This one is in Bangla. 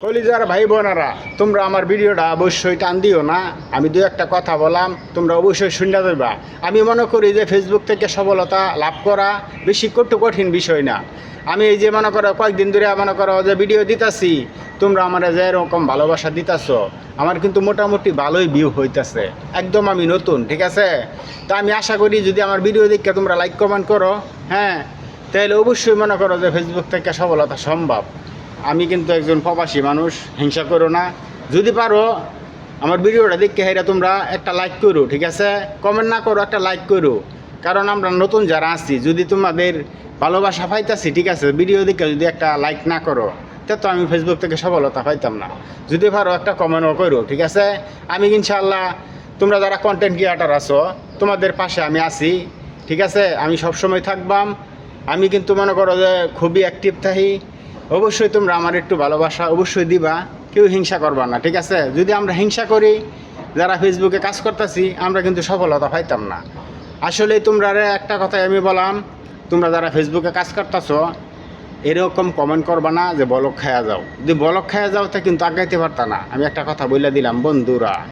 কলিজার ভাই বোনেরা, তোমরা আমার ভিডিওটা অবশ্যই টান দিও না। আমি দু একটা কথা বললাম, তোমরা অবশ্যই শুনে দেবা। আমি মনে করি যে ফেসবুক থেকে সফলতা লাভ করা বেশি কঠিন বিষয় না। আমি এই যে মনে করো কয়েকদিন ধরে মনে করো যে ভিডিও দিতাছি, তোমরা আমার যে এরকম ভালোবাসা দিতাছ, আমার কিন্তু মোটামুটি ভালোই ভিউ হইতেছে। একদম আমি নতুন, ঠিক আছে? তা আমি আশা করি যদি আমার ভিডিও দেখে তোমরা লাইক কমেন্ট করো, হ্যাঁ, তাহলে অবশ্যই মনে করো যে ফেসবুক থেকে সফলতা সম্ভব। আমি কিন্তু একজন প্রবাসী মানুষ, হিংসা করো না। যদি পারো আমার ভিডিওটা দেখে হেরা তোমরা একটা লাইক করো, ঠিক আছে? কমেন্ট না করো, একটা লাইক করো। কারণ আমরা নতুন যারা আছি, যদি তোমাদের ভালোবাসা পাইতাছি, ঠিক আছে, ভিডিও দেখে যদি একটা লাইক না করো, তা তো আমি ফেসবুক থেকে সফলতা পাইতাম না। যদি পারো একটা কমেন্টও করো, ঠিক আছে? আমি ইনশাআল্লাহ তোমরা যারা কন্টেন্ট ক্রিয়েটার আছো, তোমাদের পাশে আমি আছি, ঠিক আছে? আমি সবসময় থাকবাম। আমি কিন্তু মনে করো যে খুবই অ্যাক্টিভ থাকি। অবশ্যই তোমরা আমার একটু ভালোবাসা অবশ্যই দিবা, কেউ হিংসা করবা না, ঠিক আছে? যদি আমরা হিংসা করি, যারা ফেসবুকে কাজ করতেছি, আমরা কিন্তু সফলতা পাইতাম না। আসলে তোমরা একটা কথাই আমি বললাম, তোমরা যারা ফেসবুকে কাজ করতেছ, এরকম কমেন্ট করবা না যে বলক খায়া যাও। যদি বলক খায়া যাও তা কিন্তু আগাইতে পারতা না। আমি একটা কথা বলে দিলাম বন্ধুরা।